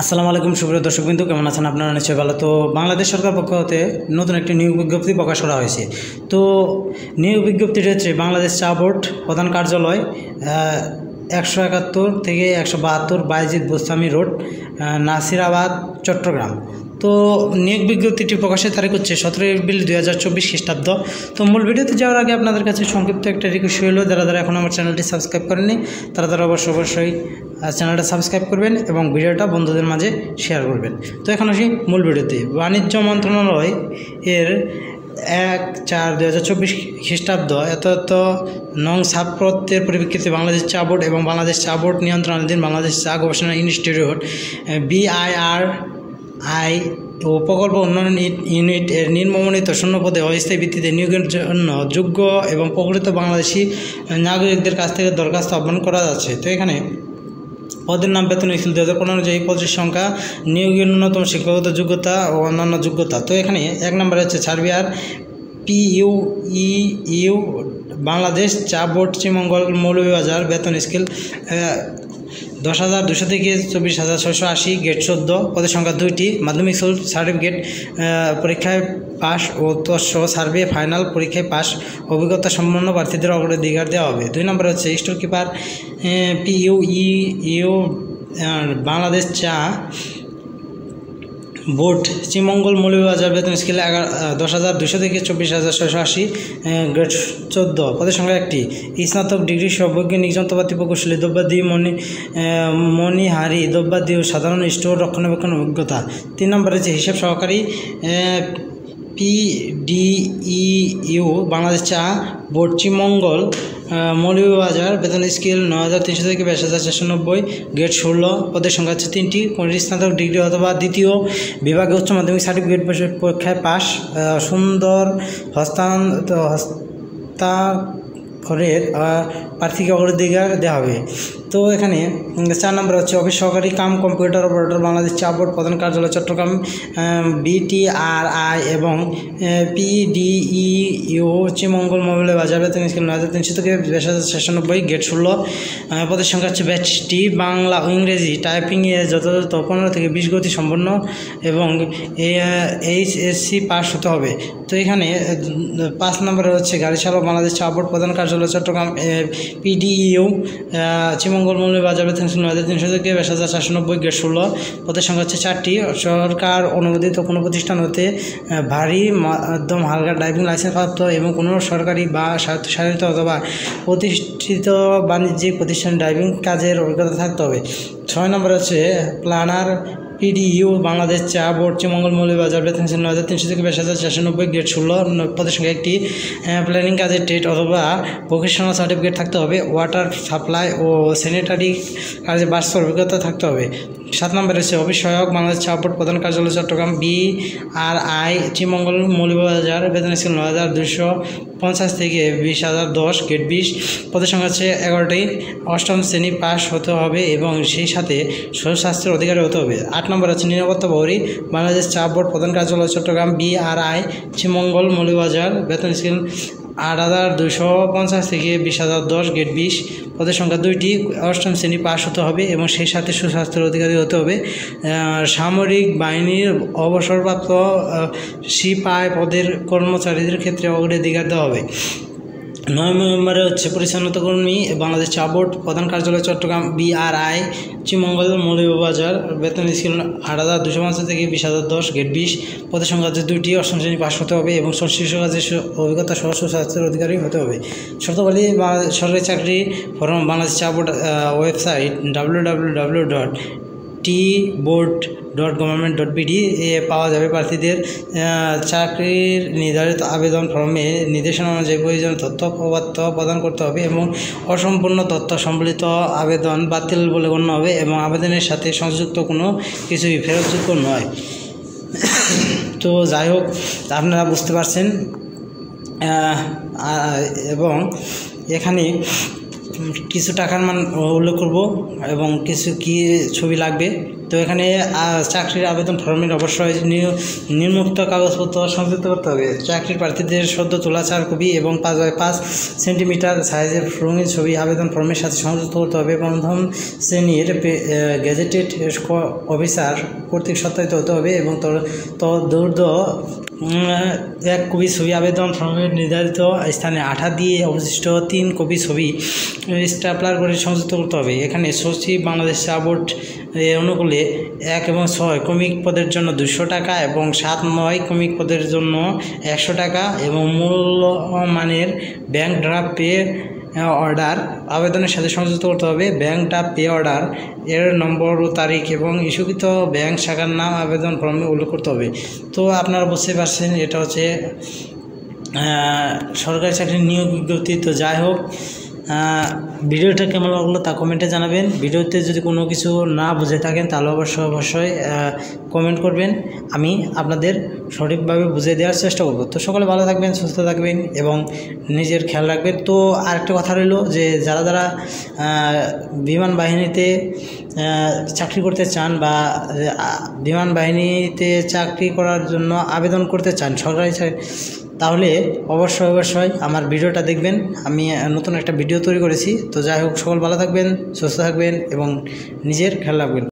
আসসালামু আলাইকুম সুপ্রিয় দর্শকবৃন্দু, কেমন আছেন আপনারা? নিশ্চয়ই ভালো। তো বাংলাদেশ সরকার পক্ষ হতে নতুন একটি নিয়োগ বিজ্ঞপ্তি প্রকাশ করা হয়েছে। তো নিয়োগ বিজ্ঞপ্তিটি হচ্ছে বাংলাদেশ চা বোর্ড প্রধান কার্যালয় 171 থেকে 172 বাইজিদ বোস্তামি রোড, নাসিরাবাদ, চট্টগ্রাম। তো নিয়োগ বিজ্ঞপ্তিটি প্রকাশের তারিখ হচ্ছে 17 এপ্রিল 2024 খ্রিস্টাব্দ। তো মূল ভিডিওতে যাওয়ার আগে আপনাদের কাছে সংক্ষিপ্ত একটা রিকোয়েস্ট হলো, যারা এখন আমার চ্যানেলটি সাবস্ক্রাইব করেননি তারা অবশ্যই চ্যানেলটা সাবস্ক্রাইব করবেন এবং ভিডিওটা বন্ধুদের মাঝে শেয়ার করবেন। তো এখন আসি মূল ভিডিওতে। বাণিজ্য মন্ত্রণালয় এর 1/4/2024 খ্রিস্টাব্দ এত নং ছাড়পত্রের পরিপ্রেক্ষিতে বাংলাদেশ চা বোর্ড এবং বাংলাদেশ চা বোর্ড নিয়ন্ত্রণাধীন বাংলাদেশ চা গবেষণা ইনস্টিটিউট BIRI ও প্রকল্প উন্নয়ন ইউনিট এর নিম্নবর্ণিত শূন্যপদে অস্থায়ী ভিত্তিতে নিয়োগের জন্য যোগ্য এবং প্রকৃত বাংলাদেশি নাগরিকদের কাছ থেকে দরখাস্ত আহ্বান করা যাচ্ছে। তো এখানে পদের নাম, বেতন স্কেল 2015 অনুযায়ী পদের সংখ্যা, নিয়োগের ন্যূনতম শিক্ষাগত যোগ্যতা ও অন্যান্য যোগ্যতা। তো এখানে 1 নম্বরে হচ্ছে সার্বিয়ার PUEU বাংলাদেশ চা বোর্ড শ্রীমঙ্গল মৌলভীবাজার, বেতন স্কেল 10,200 থেকে 24,680, গেট 14, পদের সংখ্যা 2টি, মাধ্যমিক সার্টিফিকেট পরীক্ষায় পাস ও তৎসহ সার্ভে ফাইনাল পরীক্ষায় পাস অভিজ্ঞতা সম্পন্ন প্রার্থীদের অগ্রাধিকার দেওয়া হবে। 2 নম্বর হচ্ছে স্টোর কিপার PUEU বাংলাদেশ চা বোর্ড শ্রীমঙ্গল মৌলভীবাজার, বেতন স্কেল 10,200 থেকে 24,680, গ্রেড 14, পদের সংখ্যা 1টি, স্নাতক ডিগ্রি সহ বৈজ্ঞানিক যন্ত্রপাতি প্রকৌশলী, দ্রব্যাদি মণিহারি দ্রব্যাদি ও সাধারণ স্টোর রক্ষণাবেক্ষণ অভিজ্ঞতা। 3 নম্বর হচ্ছে হিসাব সহকারী PDEU বাংলাদেশ চা বোর্ড শ্রীমঙ্গল মৌলভীবাজার, বেতন স্কেল 9,300 থেকে 22,490, গ্রেড 16, পদের সংখ্যা হচ্ছে 3টি, স্নাতক ডিগ্রি অথবা দ্বিতীয় বিভাগে উচ্চ মাধ্যমিক সার্টিফিকেট পরীক্ষায় পাস, সুন্দর হস্তাক্ষরের প্রার্থীকে অগ্রাধিকার দেওয়া হবে। তো এখানে 4 নম্বর হচ্ছে অফিস সহকারী কাম কম্পিউটার অপারেটর বাংলাদেশ চা বোর্ড প্রধান কার্যালয় চট্টগ্রাম BTRI এবং PDEU শ্রীমঙ্গল মৌলভীবাজার, বেতন স্কেল 9,300 থেকে 22,690, গেট 16, পদের সংখ্যা হচ্ছে 22টি, বাংলা ও ইংরেজি টাইপিংয়ে যথাযথ 15 থেকে 20 গতি সম্পন্ন এবং HSC পাস হতে হবে। তো এখানে 5 নম্বরে হচ্ছে গাড়ি চালক বাংলাদেশ চা বোর্ড প্রধান কার্যালয় চট্টগ্রাম PDEU শ্রীমঙ্গল মৌলভীবাজার, বেতন স্কেল 9,300 থেকে 22,490, গেট 16, পদের সংখ্যা হচ্ছে 4টি, সরকার অনুমোদিত কোনো প্রতিষ্ঠান হতে ভারী মাধ্যম হালকা ড্রাইভিং লাইসেন্স প্রাপ্ত এবং কোনো সরকারি বা স্বায়ত্তশাসিত অথবা প্রতিষ্ঠিত বাণিজ্যিক প্রতিষ্ঠান ড্রাইভিং কাজের অভিজ্ঞতা থাকতে হবে। 6 নম্বর হচ্ছে প্ল্যানার PDEU বাংলাদেশ চা বোর্ড শ্রীমঙ্গল মৌলভীবাজার, বেতন স্কেল 9,300 থেকে 22,490, গ্রেড 16, পদের সংখ্যা 1টি, প্ল্যানিং কাজের ট্রেড অথবা ভোকেশনাল সার্টিফিকেট থাকতে হবে, ওয়াটার সাপ্লাই ও স্যানিটারি কাজে বাস্তব অভিজ্ঞতা থাকতে হবে। 7 নম্বর হচ্ছে অফিস সহায়ক বাংলাদেশ চা বোর্ড প্রধান কার্যালয় চট্টগ্রাম BRI শ্রীমঙ্গল মৌলভীবাজার, বেতন স্কেল 9,250 থেকে 20,010, গেট 20, পদের সংখ্যা হচ্ছে 11টি, 8ম শ্রেণী পাস হতে হবে এবং সেই সাথে শরীরস্বাস্থ্যের অধিকারী হতে হবে। 8 নম্বর হচ্ছে নিরাপত্তা প্রহরী বাংলাদেশ চা বোর্ড প্রধান কার্যালয় চট্টগ্রাম BRI শ্রীমঙ্গল মৌলভীবাজার, বেতন স্কেল 8,250 থেকে 20,010, গেট 20, পদের সংখ্যা 2টি, 8ম শ্রেণী পাস হতে হবে এবং সেই সাথে সুস্বাস্থ্যের অধিকারী হতে হবে। সামরিক বাহিনীর অবসরপ্রাপ্ত সিপাই পদের কর্মচারীদের ক্ষেত্রে অগ্রাধিকার দেওয়া হবে। 9 নম্বরে হচ্ছে পরিচ্ছন্নতা কর্মী বাংলাদেশ চা বোর্ড প্রধান কার্যালয় চট্টগ্রাম BRI শ্রীমঙ্গল মৌলভীবাজার, বেতন স্কেল 8,250 থেকে 20,010, গেট 20, পদের সংখ্যা হচ্ছে 2টি, 8ম শ্রেণী পাস হতে হবে এবং শীর্ষ কাজের অভিজ্ঞতা সহ সুস্বাস্থ্যের অধিকারী হতে হবে। শর্তাবলী সরকারি চাকরি ফর্ম বাংলাদেশ চা বোর্ড ওয়েবসাইট www.tboard.government.bd এ পাওয়া যাবে। প্রার্থীদের চাকরির নির্ধারিত আবেদন ফর্মে নির্দেশনা অনুযায়ী প্রয়োজনীয় তথ্য প্রদান করতে হবে এবং অসম্পূর্ণ তথ্য সম্বলিত আবেদন বাতিল বলে গণ্য হবে এবং আবেদনের সাথে সংযুক্ত কোনো কিছুই ফেরতযোগ্য নয়। তো যাই হোক, আপনারা বুঝতে পারছেন এবং এখানে কিছু টাকার মান উল্লেখ করব এবং কিছু কি ছবি লাগবে তো এখানে চাকরির আবেদন ফর্মের অবশ্যই নিম্নোক্ত কাগজপত্র সংযুক্ত করতে হবে। চাকরির প্রার্থীদের সদ্য তোলা 4 কপি এবং 5x5 সেন্টিমিটার সাইজের রঙিন ছবি আবেদন ফর্মের সাথে সংযুক্ত করতে হবে। প্রথম শ্রেণীর গেজেটেড অফিসার কর্তৃক সত্যায়িত হতে হবে এবং তদূর্ধ্ব 1 কপি ছবি আবেদন ফর্মের নির্ধারিত স্থানে আঠা দিয়ে অবশিষ্ট 3 কপি ছবি স্ট্যাপলার করে সংযুক্ত করতে হবে। এখানে সচিব বাংলাদেশ চা বোর্ড অনুকূলে 1 এবং 6 ক্রমিক পদের জন্য 200 টাকা এবং 7-9 ক্রমিক পদের জন্য 100 টাকা এবং মূল্যমানের ব্যাংক ড্রাফট পে অর্ডার আবেদনের সাথে সংযুক্ত করতে হবে। ব্যাংক ড্রাফট পে অর্ডার এর নম্বর ও তারিখ এবং ইস্যুকৃত ব্যাংক শাখার নাম আবেদন ফর্মে উল্লেখ করতে হবে। তো আপনারা বুঝতে পারছেন এটা হচ্ছে সরকারি চাকরির নিয়োগ বিজ্ঞপ্তি। তো যাই হোক, ভিডিওটা কেমন লাগলো তা কমেন্টে জানাবেন। ভিডিওতে যদি কোনো কিছু না বুঝে থাকেন তাহলে অবশ্যই কমেন্ট করবেন, আমি আপনাদের সঠিকভাবে বুঝিয়ে দেওয়ার চেষ্টা করব। তো সকলে ভালো থাকবেন, সুস্থ থাকবেন এবং নিজের খেয়াল রাখবেন। তো আরেকটা কথা রইল যে যারা বিমান বাহিনীতে চাকরি করতে চান বা বিমান বাহিনীতে চাকরি করার জন্য আবেদন করতে চান সরকারি তাহলে অবশ্যই আমার ভিডিওটা দেখবেন। আমি নতুন একটা ভিডিও তৈরি করেছি। তো যাই হোক, সকল ভালো থাকবেন, সুস্থ থাকবেন এবং নিজের খেয়াল রাখবেন।